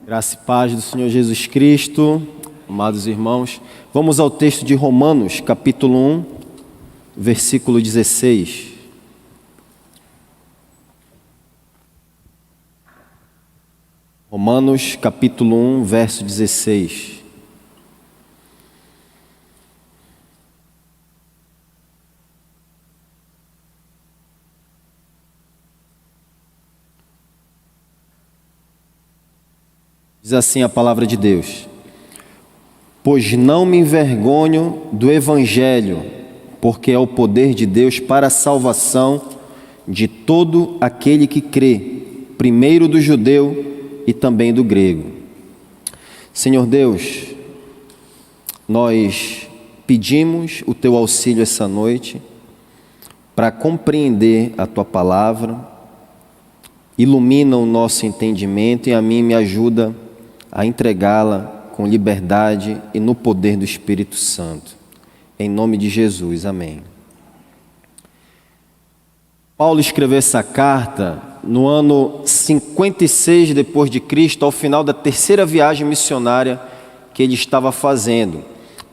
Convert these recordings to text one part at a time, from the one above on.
Graça e paz do Senhor Jesus Cristo, amados irmãos. Vamos ao texto de Romanos, capítulo 1, versículo 16. Romanos, capítulo 1, verso 16. Diz assim a palavra de Deus: pois não me envergonho do Evangelho, porque é o poder de Deus para a salvação de todo aquele que crê, primeiro do judeu e também do grego. Senhor Deus, nós pedimos o Teu auxílio essa noite para compreender a Tua palavra, ilumina o nosso entendimento e a mim me ajuda a entregá-la com liberdade e no poder do Espírito Santo. Em nome de Jesus, amém. Paulo escreveu essa carta no ano 56 depois de Cristo, ao final da terceira viagem missionária que ele estava fazendo.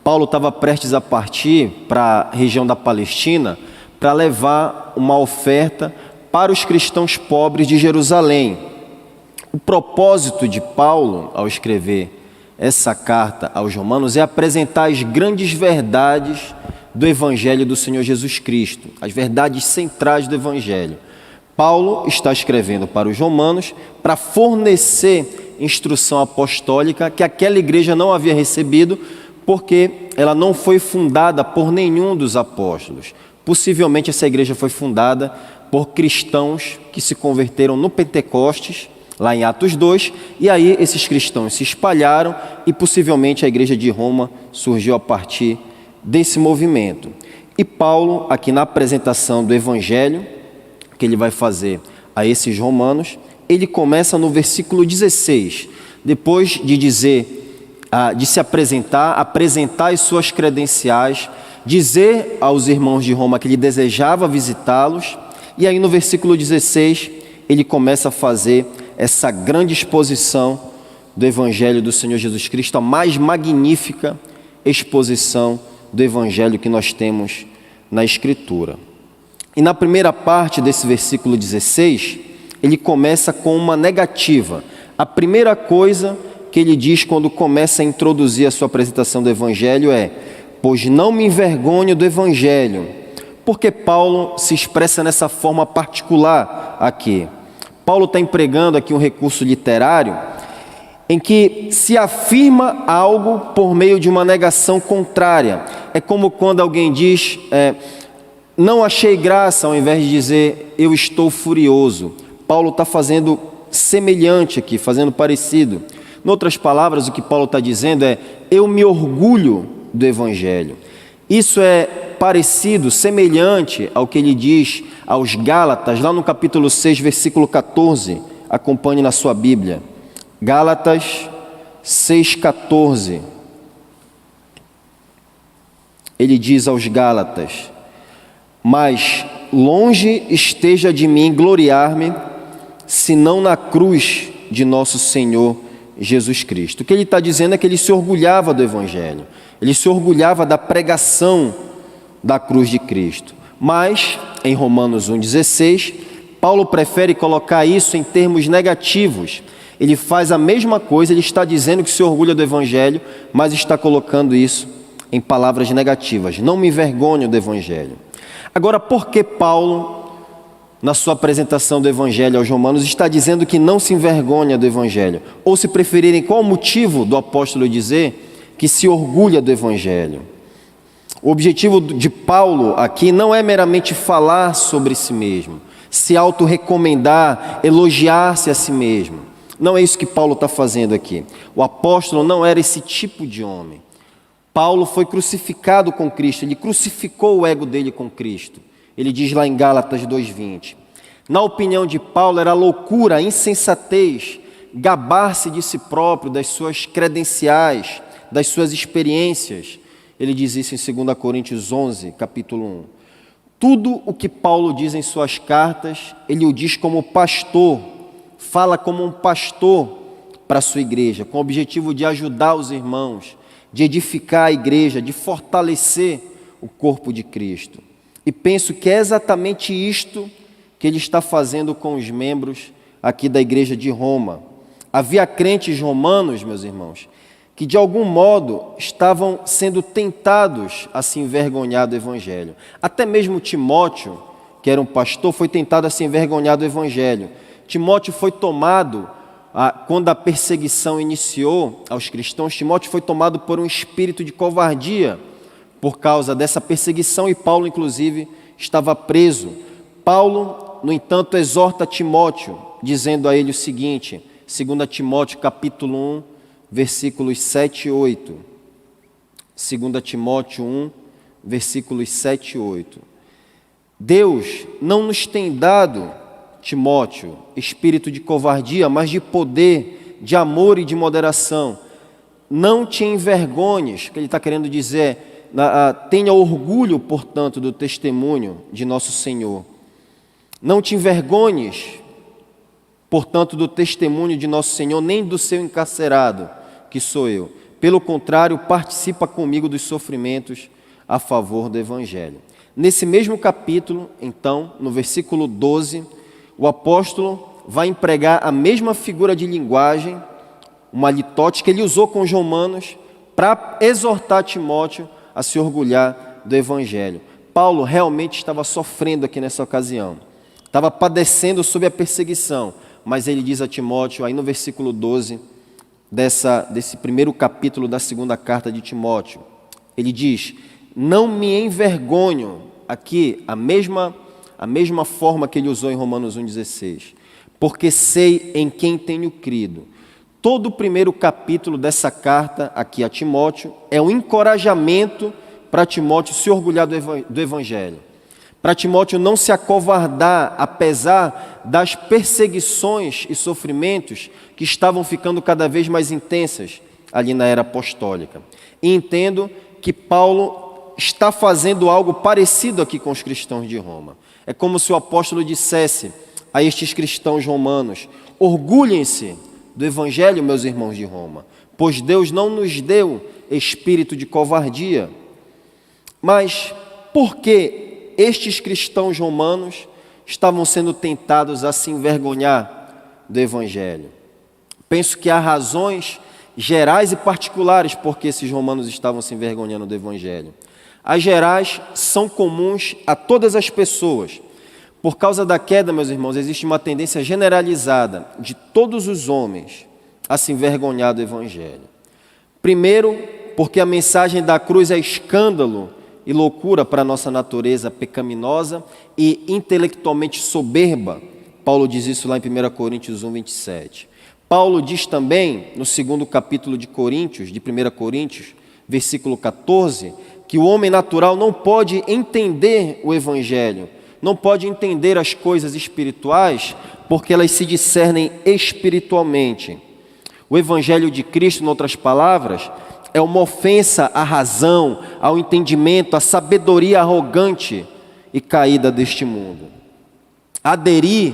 Paulo estava prestes a partir para a região da Palestina para levar uma oferta para os cristãos pobres de Jerusalém. O propósito de Paulo, ao escrever essa carta aos Romanos, é apresentar as grandes verdades do Evangelho do Senhor Jesus Cristo, as verdades centrais do Evangelho. Paulo está escrevendo para os Romanos para fornecer instrução apostólica que aquela igreja não havia recebido, porque ela não foi fundada por nenhum dos apóstolos. Possivelmente essa igreja foi fundada por cristãos que se converteram no Pentecostes, lá em Atos 2, e aí esses cristãos se espalharam e possivelmente a igreja de Roma surgiu a partir desse movimento. E Paulo, aqui na apresentação do Evangelho, que ele vai fazer a esses romanos, ele começa no versículo 16, depois de dizer, de se apresentar as suas credenciais, dizer aos irmãos de Roma que ele desejava visitá-los, e aí no versículo 16 ele começa a fazer essa grande exposição do Evangelho do Senhor Jesus Cristo, a mais magnífica exposição do Evangelho que nós temos na Escritura. E na primeira parte desse versículo 16, ele começa com uma negativa. A primeira coisa que ele diz quando começa a introduzir a sua apresentação do Evangelho é: pois não me envergonho do Evangelho. Porque Paulo se expressa nessa forma particular aqui. Paulo está empregando aqui um recurso literário em que se afirma algo por meio de uma negação contrária. É como quando alguém diz, não achei graça, ao invés de dizer, eu estou furioso. Paulo está fazendo semelhante aqui, fazendo parecido. Em outras palavras, o que Paulo está dizendo é, eu me orgulho do Evangelho. Isso é parecido, semelhante ao que ele diz aos Gálatas, lá no capítulo 6, versículo 14. Acompanhe na sua Bíblia. Gálatas 6,14. Ele diz aos Gálatas: mas longe esteja de mim gloriar-me, senão na cruz de nosso Senhor Jesus Cristo. O que ele está dizendo é que ele se orgulhava do Evangelho, ele se orgulhava da pregação da cruz de Cristo. Mas, em Romanos 1,16, Paulo prefere colocar isso em termos negativos. Ele faz a mesma coisa, ele está dizendo que se orgulha do Evangelho, mas está colocando isso em palavras negativas. Não me envergonho do Evangelho. Agora, por que Paulo, na sua apresentação do Evangelho aos Romanos, está dizendo que não se envergonha do Evangelho? Ou, se preferirem, qual o motivo do apóstolo dizer que se orgulha do Evangelho? O objetivo de Paulo aqui não é meramente falar sobre si mesmo, se auto-recomendar, elogiar-se a si mesmo. Não é isso que Paulo está fazendo aqui. O apóstolo não era esse tipo de homem. Paulo foi crucificado com Cristo, ele crucificou o ego dele com Cristo. Ele diz lá em Gálatas 2,20. Na opinião de Paulo, era loucura, insensatez, gabar-se de si próprio, das suas credenciais, das suas experiências. Ele diz isso em 2 Coríntios 11, capítulo 1. Tudo o que Paulo diz em suas cartas, ele o diz como pastor, fala como um pastor para a sua igreja, com o objetivo de ajudar os irmãos, de edificar a igreja, de fortalecer o corpo de Cristo. E penso que é exatamente isto que ele está fazendo com os membros aqui da igreja de Roma. Havia crentes romanos, meus irmãos, que de algum modo estavam sendo tentados a se envergonhar do Evangelho. Até mesmo Timóteo, que era um pastor, foi tentado a se envergonhar do Evangelho. Timóteo foi tomado, quando a perseguição iniciou aos cristãos, Timóteo foi tomado por um espírito de covardia por causa dessa perseguição, e Paulo, inclusive, estava preso. Paulo, no entanto, exorta Timóteo, dizendo a ele o seguinte, 2 Timóteo capítulo 1, versículos 7 e 8. 2 Timóteo 1, versículos 7 e 8. Deus não nos tem dado, Timóteo, espírito de covardia, mas de poder, de amor e de moderação. Não te envergonhes, o que ele está querendo dizer, tenha orgulho, portanto, do testemunho de nosso Senhor. Não te envergonhes, portanto, do testemunho de nosso Senhor, nem do seu encarcerado, que sou eu. Pelo contrário, participa comigo dos sofrimentos a favor do Evangelho. Nesse mesmo capítulo, então, no versículo 12, o apóstolo vai empregar a mesma figura de linguagem, uma litote que ele usou com os romanos, para exortar Timóteo a se orgulhar do Evangelho. Paulo realmente estava sofrendo aqui nessa ocasião, estava padecendo sob a perseguição, mas ele diz a Timóteo, aí no versículo 12, desse primeiro capítulo da segunda carta de Timóteo, ele diz, não me envergonho, aqui a mesma forma que ele usou em Romanos 1,16, porque sei em quem tenho crido. Todo o primeiro capítulo dessa carta aqui a Timóteo é um encorajamento para Timóteo se orgulhar do Evangelho, para Timóteo não se acovardar, apesar das perseguições e sofrimentos que estavam ficando cada vez mais intensas ali na era apostólica. E entendo que Paulo está fazendo algo parecido aqui com os cristãos de Roma. É como se o apóstolo dissesse a estes cristãos romanos, orgulhem-se do Evangelho, meus irmãos de Roma, pois Deus não nos deu espírito de covardia. Mas por que estes cristãos romanos estavam sendo tentados a se envergonhar do Evangelho? Penso que há razões gerais e particulares por que esses romanos estavam se envergonhando do Evangelho. As gerais são comuns a todas as pessoas. Por causa da queda, meus irmãos, existe uma tendência generalizada de todos os homens a se envergonhar do Evangelho. Primeiro, porque a mensagem da cruz é escândalo e loucura para a nossa natureza pecaminosa e intelectualmente soberba. Paulo diz isso lá em 1 Coríntios 1, 27. Paulo diz também, no segundo capítulo de 1 Coríntios, versículo 14, que o homem natural não pode entender o Evangelho, não pode entender as coisas espirituais, porque elas se discernem espiritualmente. O Evangelho de Cristo, em outras palavras, é uma ofensa à razão, ao entendimento, à sabedoria arrogante e caída deste mundo. Aderir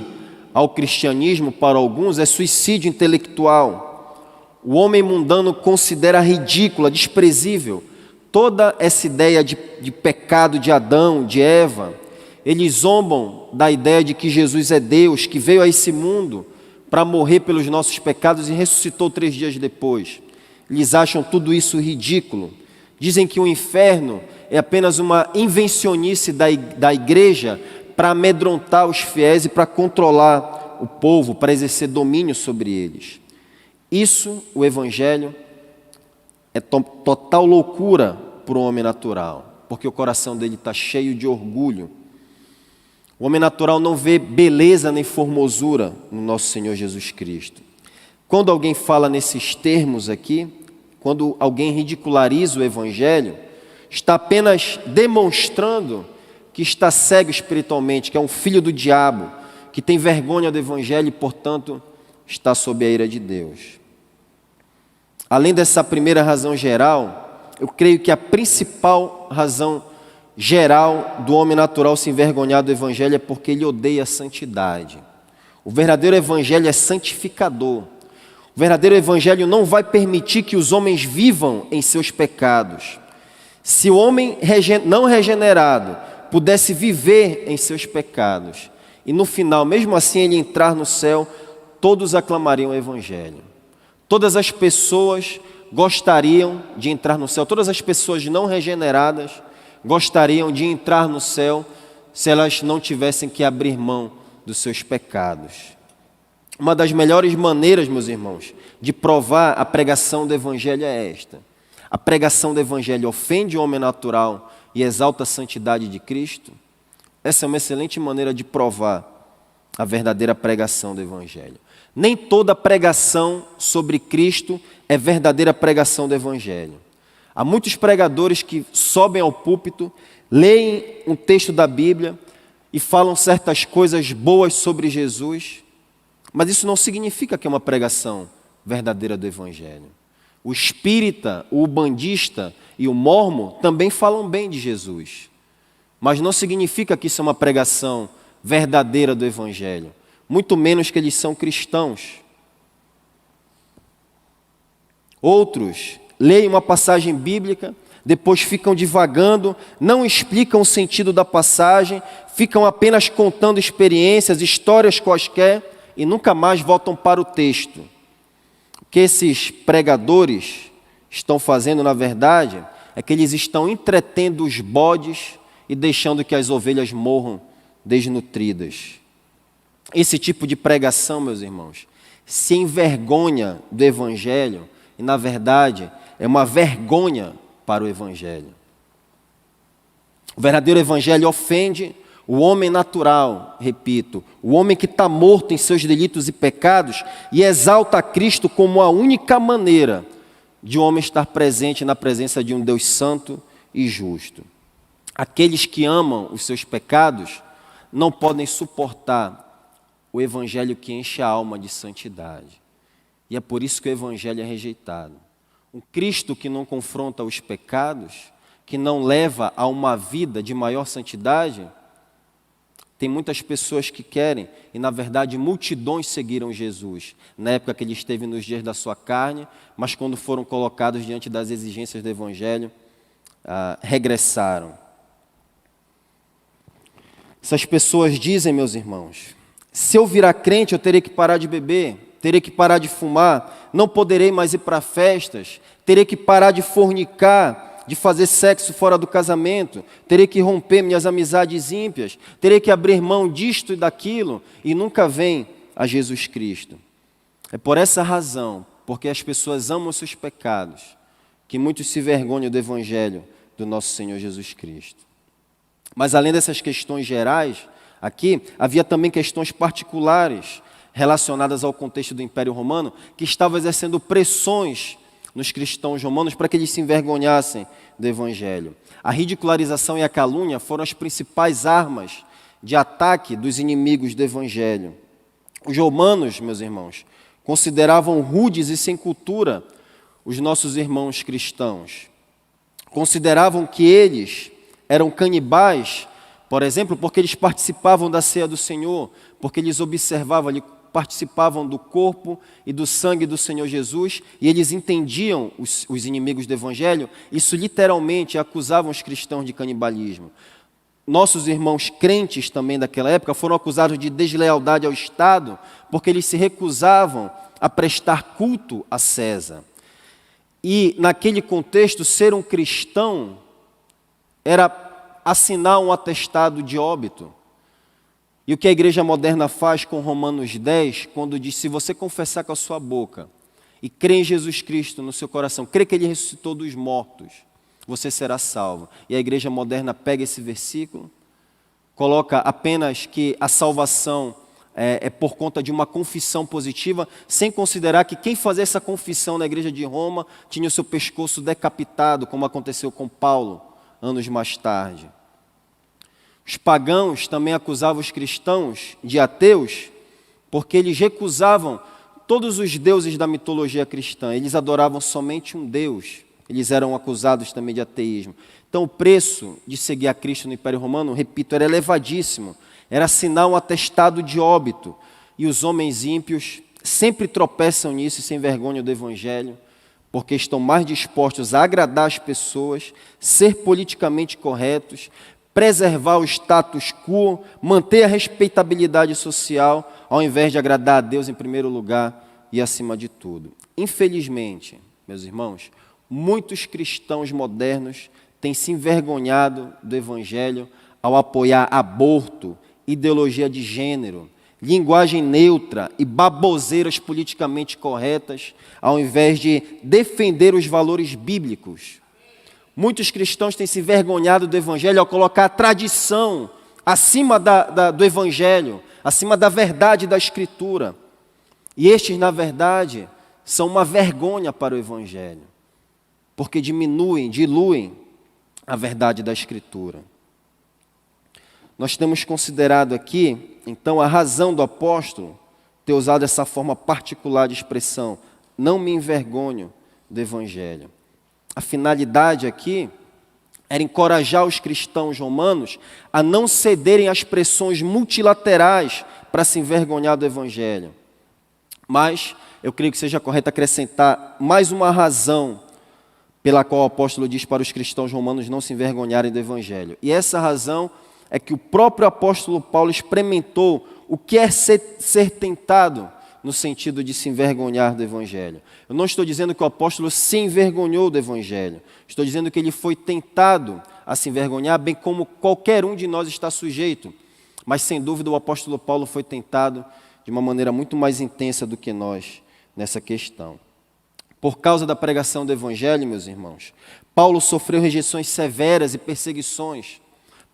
ao cristianismo, para alguns, é suicídio intelectual. O homem mundano considera ridícula, desprezível, toda essa ideia de pecado de Adão, de Eva. Eles zombam da ideia de que Jesus é Deus, que veio a esse mundo para morrer pelos nossos pecados e ressuscitou 3 dias depois. Eles acham tudo isso ridículo. Dizem que o inferno é apenas uma invencionice da igreja para amedrontar os fiéis e para controlar o povo, para exercer domínio sobre eles. Isso, o Evangelho, é total loucura para o homem natural, porque o coração dele está cheio de orgulho. O homem natural não vê beleza nem formosura no nosso Senhor Jesus Cristo. Quando alguém fala nesses termos aqui, quando alguém ridiculariza o Evangelho, está apenas demonstrando que está cego espiritualmente, que é um filho do diabo, que tem vergonha do Evangelho e, portanto, está sob a ira de Deus. Além dessa primeira razão geral, eu creio que a principal razão geral do homem natural se envergonhar do Evangelho é porque ele odeia a santidade. O verdadeiro Evangelho é santificador. O O verdadeiro evangelho não vai permitir que os homens vivam em seus pecados. Se o homem não regenerado pudesse viver em seus pecados, e no final, mesmo assim, ele entrar no céu, todos aclamariam o evangelho. Todas as pessoas gostariam de entrar no céu, todas as pessoas não regeneradas gostariam de entrar no céu se elas não tivessem que abrir mão dos seus pecados. Uma das melhores maneiras, meus irmãos, de provar a pregação do evangelho é esta. A pregação do evangelho ofende o homem natural e exalta a santidade de Cristo. Essa é uma excelente maneira de provar a verdadeira pregação do evangelho. Nem toda pregação sobre Cristo é verdadeira pregação do evangelho. Há muitos pregadores que sobem ao púlpito, leem um texto da Bíblia e falam certas coisas boas sobre Jesus, mas isso não significa que é uma pregação verdadeira do evangelho. O espírita, o ubandista e o mormon também falam bem de Jesus, mas não significa que isso é uma pregação verdadeira do evangelho, muito menos que eles são cristãos. Outros leem uma passagem bíblica, depois ficam divagando, não explicam o sentido da passagem, ficam apenas contando experiências, histórias quaisquer e nunca mais voltam para o texto. O que esses pregadores estão fazendo, na verdade, é que eles estão entretendo os bodes e deixando que as ovelhas morram desnutridas. Esse tipo de pregação, meus irmãos, se envergonha do evangelho e, na verdade, é uma vergonha para o evangelho. O verdadeiro evangelho ofende o homem natural, repito, o homem que está morto em seus delitos e pecados e exalta a Cristo como a única maneira de um homem estar presente na presença de um Deus santo e justo. Aqueles que amam os seus pecados não podem suportar o evangelho que enche a alma de santidade. E é por isso que o evangelho é rejeitado. Um Cristo que não confronta os pecados, que não leva a uma vida de maior santidade, tem muitas pessoas que querem, e na verdade multidões seguiram Jesus, na época que ele esteve nos dias da sua carne, mas quando foram colocados diante das exigências do evangelho, regressaram. Essas pessoas dizem, meus irmãos, se eu virar crente eu terei que parar de beber, terei que parar de fumar, não poderei mais ir para festas, terei que parar de fornicar, de fazer sexo fora do casamento, terei que romper minhas amizades ímpias, terei que abrir mão disto e daquilo, e nunca vem a Jesus Cristo. É por essa razão, porque as pessoas amam os seus pecados, que muitos se vergonham do evangelho do nosso Senhor Jesus Cristo. Mas além dessas questões gerais, aqui havia também questões particulares relacionadas ao contexto do Império Romano, que estavam exercendo pressões nos cristãos romanos para que eles se envergonhassem do evangelho. A ridicularização e a calúnia foram as principais armas de ataque dos inimigos do evangelho. Os romanos, meus irmãos, consideravam rudes e sem cultura os nossos irmãos cristãos. Consideravam que eles eram canibais, por exemplo, porque eles participavam da ceia do Senhor, porque eles observavam, participavam do corpo e do sangue do Senhor Jesus, e eles entendiam, os inimigos do evangelho, isso literalmente acusavam os cristãos de canibalismo. Nossos irmãos crentes também daquela época foram acusados de deslealdade ao Estado, porque eles se recusavam a prestar culto a César. E naquele contexto, ser um cristão era assinar um atestado de óbito. E o que a igreja moderna faz com Romanos 10, quando diz, se você confessar com a sua boca e crer em Jesus Cristo no seu coração, crer que Ele ressuscitou dos mortos, você será salvo. E a igreja moderna pega esse versículo, coloca apenas que a salvação é por conta de uma confissão positiva, sem considerar que quem fazia essa confissão na igreja de Roma tinha o seu pescoço decapitado, como aconteceu com Paulo, anos mais tarde. Os pagãos também acusavam os cristãos de ateus, porque eles recusavam todos os deuses da mitologia cristã. Eles adoravam somente um Deus. Eles eram acusados também de ateísmo. Então o preço de seguir a Cristo no Império Romano, repito, era elevadíssimo. Era assinar um atestado de óbito. E os homens ímpios sempre tropeçam nisso e se envergonham do Evangelho, porque estão mais dispostos a agradar as pessoas, ser politicamente corretos, preservar o status quo, manter a respeitabilidade social, ao invés de agradar a Deus em primeiro lugar e acima de tudo. Infelizmente, meus irmãos, muitos cristãos modernos têm se envergonhado do Evangelho ao apoiar aborto, ideologia de gênero, linguagem neutra e baboseiras politicamente corretas, ao invés de defender os valores bíblicos. Muitos cristãos têm se envergonhado do Evangelho ao colocar a tradição acima do Evangelho, acima da verdade da Escritura. E estes, na verdade, são uma vergonha para o Evangelho, porque diluem a verdade da Escritura. Nós temos considerado aqui, então, a razão do apóstolo ter usado essa forma particular de expressão, não me envergonho do Evangelho. A finalidade aqui era encorajar os cristãos romanos a não cederem às pressões multilaterais para se envergonhar do Evangelho. Mas eu creio que seja correto acrescentar mais uma razão pela qual o apóstolo diz para os cristãos romanos não se envergonharem do Evangelho. E essa razão é que o próprio apóstolo Paulo experimentou o que é ser tentado no sentido de se envergonhar do Evangelho. Eu não estou dizendo que o apóstolo se envergonhou do Evangelho. Estou dizendo que ele foi tentado a se envergonhar, bem como qualquer um de nós está sujeito. Mas, sem dúvida, o apóstolo Paulo foi tentado de uma maneira muito mais intensa do que nós nessa questão. Por causa da pregação do Evangelho, meus irmãos, Paulo sofreu rejeições severas e perseguições.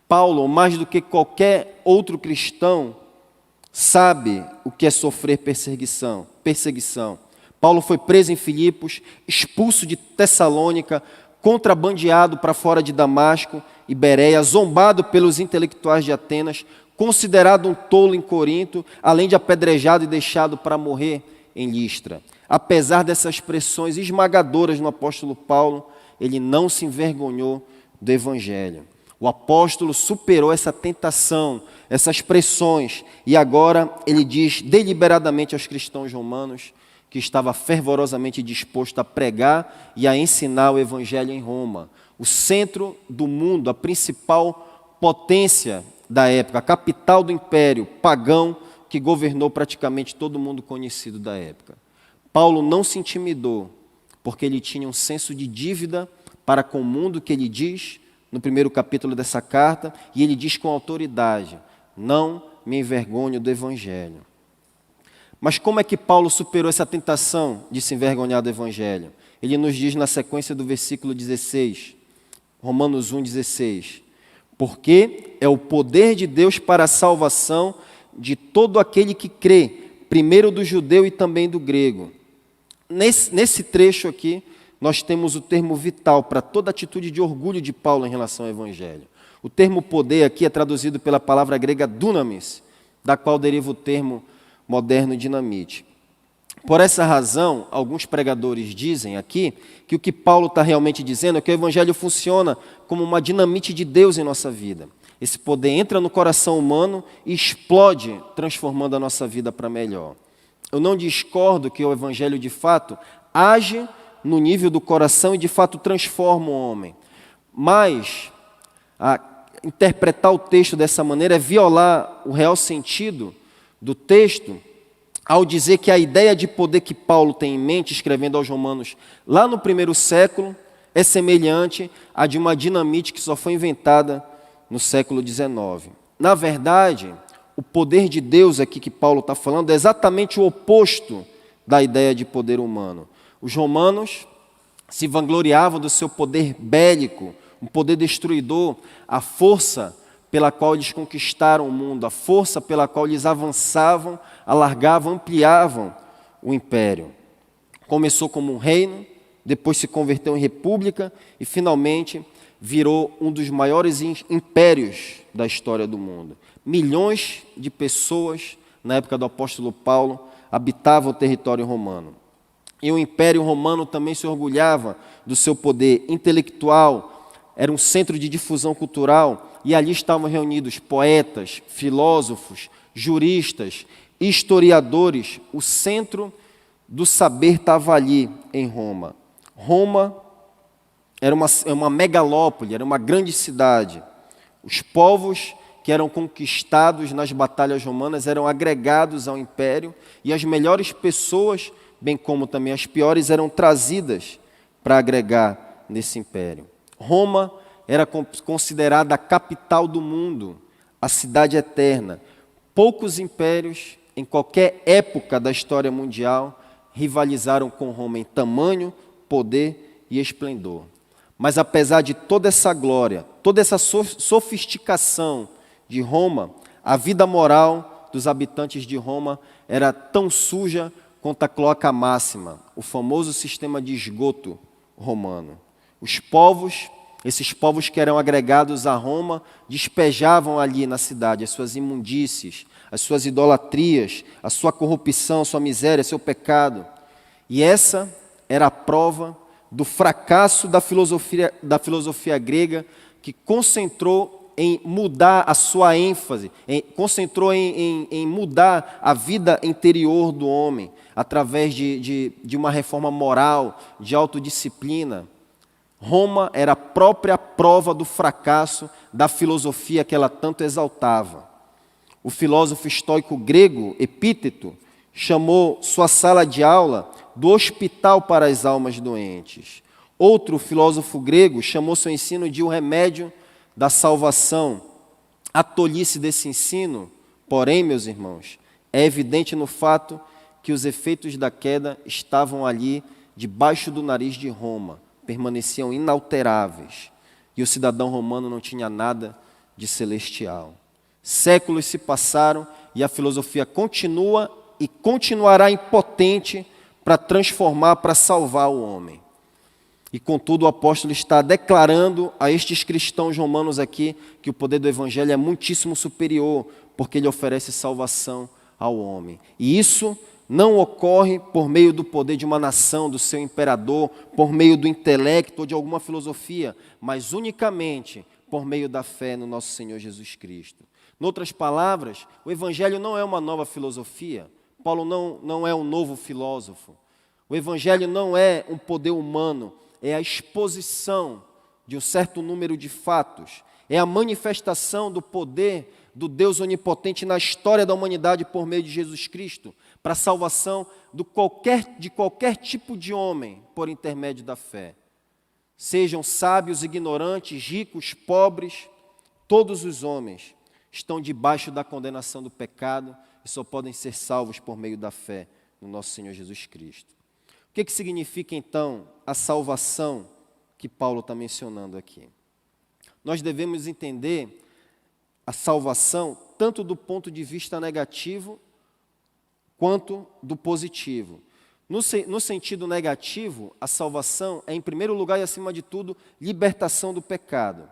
Paulo, mais do que qualquer outro cristão, sabe o que é sofrer perseguição. Paulo foi preso em Filipos, expulso de Tessalônica, contrabandeado para fora de Damasco e Bereia, zombado pelos intelectuais de Atenas, considerado um tolo em Corinto, além de apedrejado e deixado para morrer em Listra. Apesar dessas pressões esmagadoras no apóstolo Paulo, ele não se envergonhou do Evangelho. O apóstolo superou essa tentação, essas pressões, e agora ele diz deliberadamente aos cristãos romanos que estava fervorosamente disposto a pregar e a ensinar o Evangelho em Roma, o centro do mundo, a principal potência da época, a capital do império pagão que governou praticamente todo mundo conhecido da época. Paulo não se intimidou, porque ele tinha um senso de dívida para com o mundo que ele diz no primeiro capítulo dessa carta, e ele diz com autoridade, não me envergonho do Evangelho. Mas como é que Paulo superou essa tentação de se envergonhar do Evangelho? Ele nos diz na sequência do versículo 16, Romanos 1,16, porque é o poder de Deus para a salvação de todo aquele que crê, primeiro do judeu e também do grego. Nesse trecho aqui, nós temos o termo vital para toda atitude de orgulho de Paulo em relação ao Evangelho. O termo poder aqui é traduzido pela palavra grega dunamis, da qual deriva o termo moderno dinamite. Por essa razão, alguns pregadores dizem aqui que o que Paulo está realmente dizendo é que o Evangelho funciona como uma dinamite de Deus em nossa vida. Esse poder entra no coração humano e explode, transformando a nossa vida para melhor. Eu não discordo que o Evangelho, de fato, age no nível do coração e, de fato, transforma o homem. Mas interpretar o texto dessa maneira é violar o real sentido do texto, ao dizer que a ideia de poder que Paulo tem em mente, escrevendo aos Romanos, lá no primeiro século, é semelhante à de uma dinamite que só foi inventada no século XIX. Na verdade, o poder de Deus aqui que Paulo está falando é exatamente o oposto da ideia de poder humano. Os romanos se vangloriavam do seu poder bélico, um poder destruidor, a força pela qual eles conquistaram o mundo, a força pela qual eles avançavam, alargavam, ampliavam o império. Começou como um reino, depois se converteu em república e, finalmente, virou um dos maiores impérios da história do mundo. Milhões de pessoas, na época do apóstolo Paulo, habitavam o território romano. E o Império Romano também se orgulhava do seu poder intelectual, era um centro de difusão cultural, e ali estavam reunidos poetas, filósofos, juristas, historiadores, o centro do saber estava ali em Roma. Roma era uma megalópole, era uma grande cidade. Os povos que eram conquistados nas batalhas romanas eram agregados ao império e as melhores pessoas, bem como também as piores, eram trazidas para agregar nesse império. Roma era considerada a capital do mundo, a cidade eterna. Poucos impérios, em qualquer época da história mundial, rivalizaram com Roma em tamanho, poder e esplendor. Mas apesar de toda essa glória, toda essa sofisticação de Roma, a vida moral dos habitantes de Roma era tão suja quanto a cloaca máxima, o famoso sistema de esgoto romano. Os povos, esses povos que eram agregados a Roma, despejavam ali na cidade as suas imundícies, as suas idolatrias, a sua corrupção, a sua miséria, seu pecado. E essa era a prova do fracasso da filosofia grega, que concentrou em mudar a sua ênfase, concentrou em mudar a vida interior do homem, através de uma reforma moral, de autodisciplina. Roma era a própria prova do fracasso da filosofia que ela tanto exaltava. O filósofo estoico grego, Epíteto, chamou sua sala de aula do hospital para as almas doentes. Outro filósofo grego chamou seu ensino de o remédio da salvação. A tolice desse ensino, porém, meus irmãos, é evidente no fato que os efeitos da queda estavam ali debaixo do nariz de Roma, permaneciam inalteráveis, e o cidadão romano não tinha nada de celestial. Séculos se passaram e a filosofia continua e continuará impotente para transformar, para salvar o homem. E, contudo, o apóstolo está declarando a estes cristãos romanos aqui que o poder do evangelho é muitíssimo superior, porque ele oferece salvação ao homem. E isso não ocorre por meio do poder de uma nação, do seu imperador, por meio do intelecto ou de alguma filosofia, mas unicamente por meio da fé no nosso Senhor Jesus Cristo. Em outras palavras, o evangelho não é uma nova filosofia. Paulo não é um novo filósofo. O evangelho não é um poder humano, é a exposição de um certo número de fatos, é a manifestação do poder do Deus onipotente na história da humanidade por meio de Jesus Cristo, para a salvação de qualquer tipo de homem por intermédio da fé. Sejam sábios, ignorantes, ricos, pobres, todos os homens estão debaixo da condenação do pecado e só podem ser salvos por meio da fé no nosso Senhor Jesus Cristo. O que significa, então, a salvação que Paulo está mencionando aqui? Nós devemos entender a salvação tanto do ponto de vista negativo quanto do positivo. No sentido negativo, a salvação é, em primeiro lugar e acima de tudo, libertação do pecado.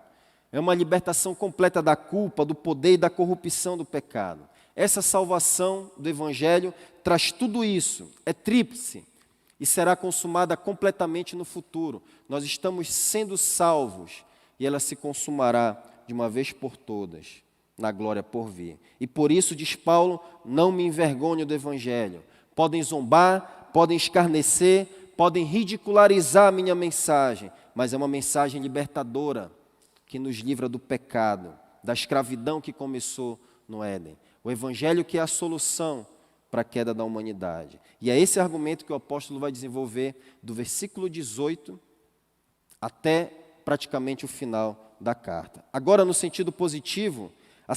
É uma libertação completa da culpa, do poder e da corrupção do pecado. Essa salvação do Evangelho traz tudo isso, é tríplice, e será consumada completamente no futuro. Nós estamos sendo salvos, e ela se consumará de uma vez por todas, na glória por vir. E por isso, diz Paulo, não me envergonho do Evangelho. Podem zombar, podem escarnecer, podem ridicularizar a minha mensagem, mas é uma mensagem libertadora, que nos livra do pecado, da escravidão que começou no Éden. O Evangelho que é a solução para a queda da humanidade. E é esse argumento que o apóstolo vai desenvolver do versículo 18 até praticamente o final da carta. Agora, no sentido positivo, a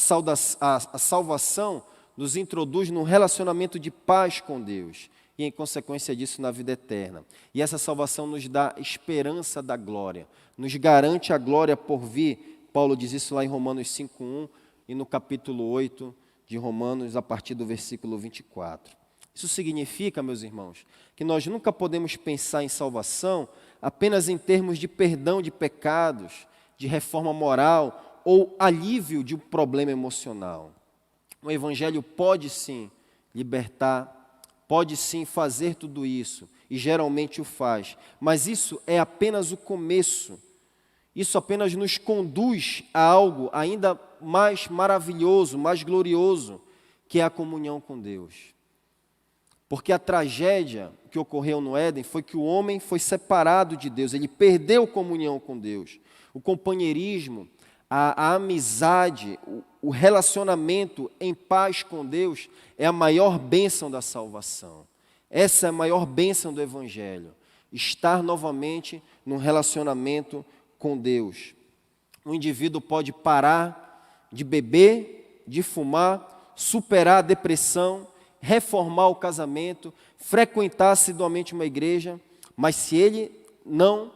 salvação nos introduz num relacionamento de paz com Deus e, em consequência disso, na vida eterna. E essa salvação nos dá esperança da glória, nos garante a glória por vir. Paulo diz isso lá em Romanos 5:1 e no capítulo 8 de Romanos, a partir do versículo 24. Isso significa, meus irmãos, que nós nunca podemos pensar em salvação apenas em termos de perdão de pecados, de reforma moral ou alívio de um problema emocional. O Evangelho pode sim libertar, pode sim fazer tudo isso, e geralmente o faz, mas isso é apenas o começo. Isso apenas nos conduz a algo ainda mais maravilhoso, mais glorioso, que é a comunhão com Deus. Porque a tragédia que ocorreu no Éden foi que o homem foi separado de Deus, ele perdeu comunhão com Deus. O companheirismo, a amizade, o relacionamento em paz com Deus é a maior bênção da salvação. Essa é a maior bênção do Evangelho. Estar novamente num relacionamento com Deus. O indivíduo pode parar de beber, de fumar, superar a depressão, reformar o casamento, frequentar assiduamente uma igreja, mas se ele não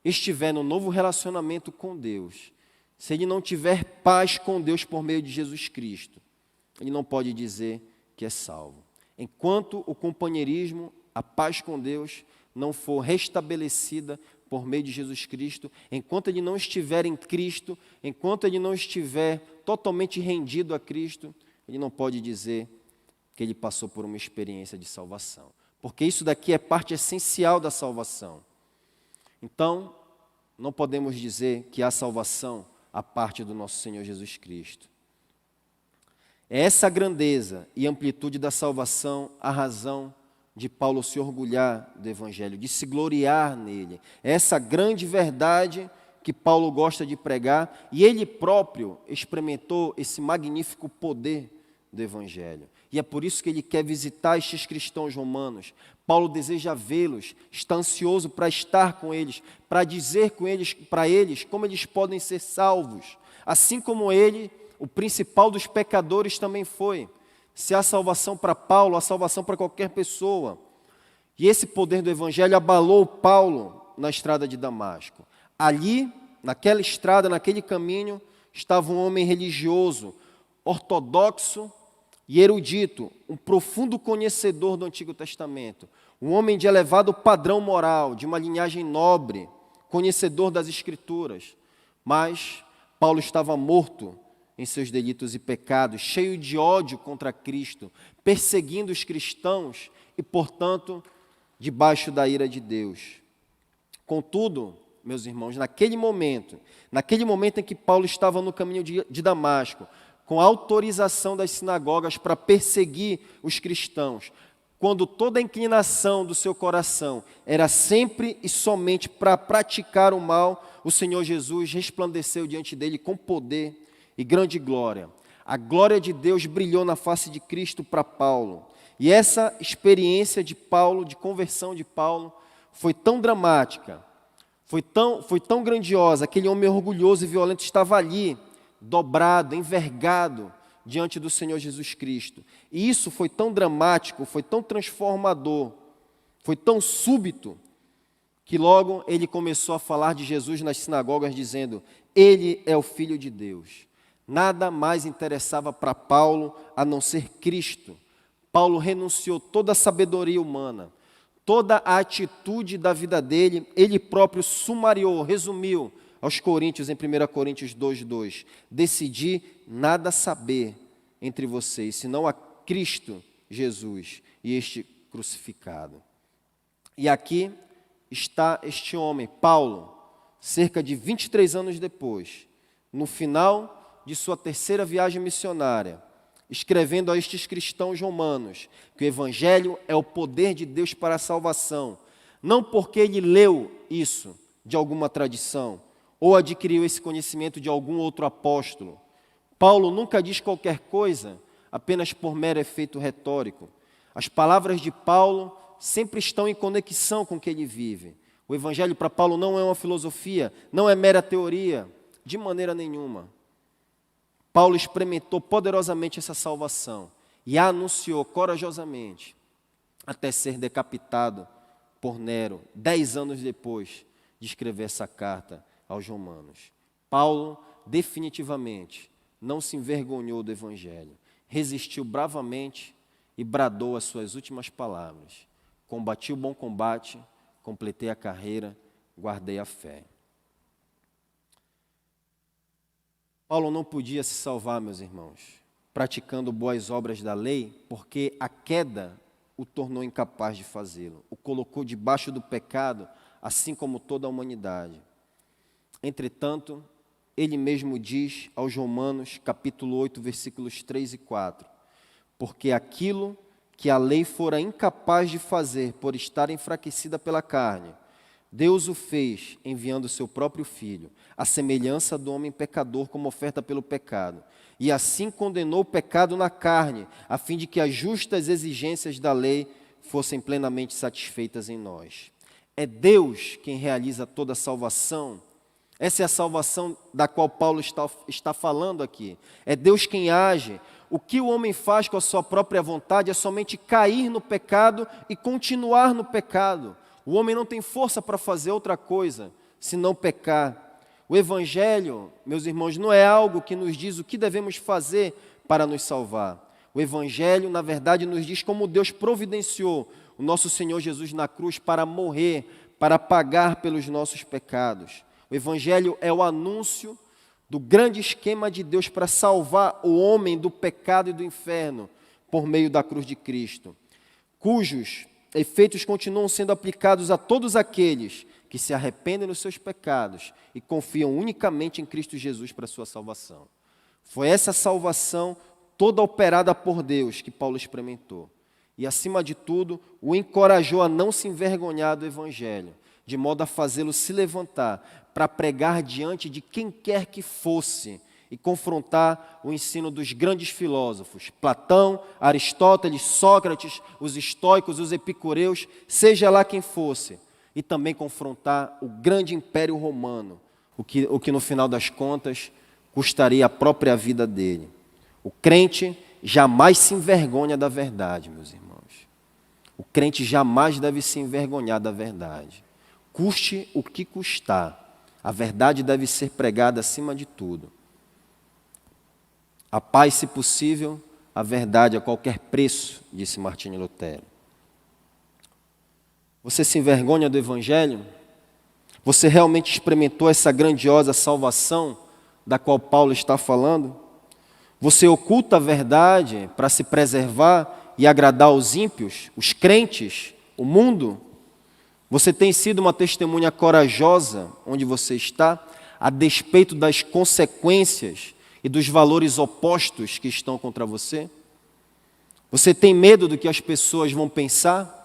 estiver no novo relacionamento com Deus, se ele não tiver paz com Deus por meio de Jesus Cristo, ele não pode dizer que é salvo. Enquanto o companheirismo, a paz com Deus, não for restabelecida por meio de Jesus Cristo, enquanto ele não estiver em Cristo, enquanto ele não estiver totalmente rendido a Cristo, ele não pode dizer que ele passou por uma experiência de salvação. Porque isso daqui é parte essencial da salvação. Então, não podemos dizer que há salvação à parte do nosso Senhor Jesus Cristo. É essa grandeza e amplitude da salvação a razão de Paulo se orgulhar do Evangelho, de se gloriar nele. É essa grande verdade que Paulo gosta de pregar, e ele próprio experimentou esse magnífico poder do Evangelho. E é por isso que ele quer visitar estes cristãos romanos. Paulo deseja vê-los, está ansioso para estar com eles, para dizer para eles como eles podem ser salvos. Assim como ele, o principal dos pecadores, também foi. Se há salvação para Paulo, há salvação para qualquer pessoa. E esse poder do Evangelho abalou Paulo na estrada de Damasco. Ali, naquela estrada, naquele caminho, estava um homem religioso, ortodoxo e erudito, um profundo conhecedor do Antigo Testamento, um homem de elevado padrão moral, de uma linhagem nobre, conhecedor das Escrituras. Mas Paulo estava morto em seus delitos e pecados, cheio de ódio contra Cristo, perseguindo os cristãos e, portanto, debaixo da ira de Deus. Contudo, meus irmãos, naquele momento em que Paulo estava no caminho de Damasco, com autorização das sinagogas para perseguir os cristãos, quando toda a inclinação do seu coração era sempre e somente para praticar o mal, o Senhor Jesus resplandeceu diante dele com poder e grande glória. A glória de Deus brilhou na face de Cristo para Paulo. E essa experiência de Paulo, de conversão de Paulo, foi tão dramática, foi tão grandiosa. Aquele homem orgulhoso e violento estava ali, dobrado, envergado, diante do Senhor Jesus Cristo. E isso foi tão dramático, foi tão transformador, foi tão súbito, que logo ele começou a falar de Jesus nas sinagogas, dizendo: Ele é o Filho de Deus. Nada mais interessava para Paulo a não ser Cristo. Paulo renunciou toda a sabedoria humana, toda a atitude da vida dele, ele próprio sumariou, resumiu aos Coríntios, em 1 Coríntios 2:2. Decidi nada saber entre vocês, senão a Cristo Jesus e este crucificado. E aqui está este homem, Paulo, cerca de 23 anos depois, no final de sua terceira viagem missionária, escrevendo a estes cristãos romanos que o Evangelho é o poder de Deus para a salvação, não porque ele leu isso de alguma tradição, ou adquiriu esse conhecimento de algum outro apóstolo. Paulo nunca diz qualquer coisa apenas por mero efeito retórico. As palavras de Paulo sempre estão em conexão com o que ele vive. O Evangelho para Paulo não é uma filosofia, não é mera teoria, de maneira nenhuma. Paulo experimentou poderosamente essa salvação e a anunciou corajosamente, até ser decapitado por Nero, 10 anos depois de escrever essa carta aos romanos. Paulo definitivamente não se envergonhou do Evangelho, resistiu bravamente e bradou as suas últimas palavras: combati o bom combate, completei a carreira, guardei a fé. Paulo não podia se salvar, meus irmãos, praticando boas obras da lei, porque a queda o tornou incapaz de fazê-lo, o colocou debaixo do pecado, assim como toda a humanidade. Entretanto, ele mesmo diz aos Romanos, capítulo 8, versículos 3 e 4, porque aquilo que a lei fora incapaz de fazer por estar enfraquecida pela carne, Deus o fez enviando o seu próprio Filho, à semelhança do homem pecador como oferta pelo pecado. E assim condenou o pecado na carne, a fim de que as justas exigências da lei fossem plenamente satisfeitas em nós. É Deus quem realiza toda a salvação. Essa é a salvação da qual Paulo está falando aqui. É Deus quem age. O que o homem faz com a sua própria vontade é somente cair no pecado e continuar no pecado. O homem não tem força para fazer outra coisa, senão pecar. O Evangelho, meus irmãos, não é algo que nos diz o que devemos fazer para nos salvar. O Evangelho, na verdade, nos diz como Deus providenciou o nosso Senhor Jesus na cruz para morrer, para pagar pelos nossos pecados. O Evangelho é o anúncio do grande esquema de Deus para salvar o homem do pecado e do inferno por meio da cruz de Cristo, cujos efeitos continuam sendo aplicados a todos aqueles que se arrependem dos seus pecados e confiam unicamente em Cristo Jesus para a sua salvação. Foi essa salvação toda operada por Deus que Paulo experimentou. E, acima de tudo, o encorajou a não se envergonhar do Evangelho, de modo a fazê-lo se levantar para pregar diante de quem quer que fosse e confrontar o ensino dos grandes filósofos, Platão, Aristóteles, Sócrates, os estoicos, os epicureus, seja lá quem fosse, e também confrontar o grande império romano, o que no final das contas custaria a própria vida dele. O crente jamais se envergonha da verdade, meus irmãos. O crente jamais deve se envergonhar da verdade. Custe o que custar, a verdade deve ser pregada acima de tudo. A paz, se possível, a verdade a qualquer preço, disse Martinho Lutero. Você se envergonha do Evangelho? Você realmente experimentou essa grandiosa salvação da qual Paulo está falando? Você oculta a verdade para se preservar e agradar os ímpios, os crentes, o mundo? Você tem sido uma testemunha corajosa onde você está, a despeito das consequências e dos valores opostos que estão contra você? Você tem medo do que as pessoas vão pensar?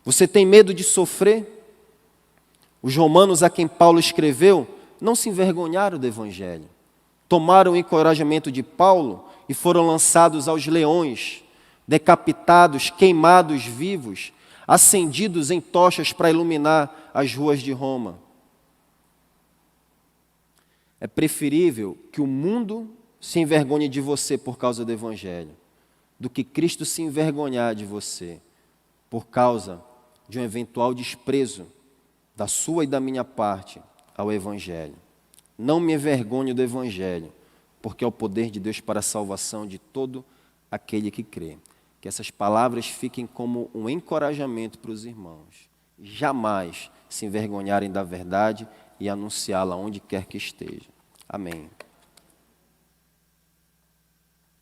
Você tem medo de sofrer? Os romanos a quem Paulo escreveu não se envergonharam do Evangelho. Tomaram o encorajamento de Paulo e foram lançados aos leões, decapitados, queimados vivos, acendidos em tochas para iluminar as ruas de Roma. É preferível que o mundo se envergonhe de você por causa do Evangelho, do que Cristo se envergonhar de você por causa de um eventual desprezo da sua e da minha parte ao Evangelho. Não me envergonhe do Evangelho, porque é o poder de Deus para a salvação de todo aquele que crê. Que essas palavras fiquem como um encorajamento para os irmãos. Jamais se envergonharem da verdade e anunciá-la onde quer que esteja. Amém.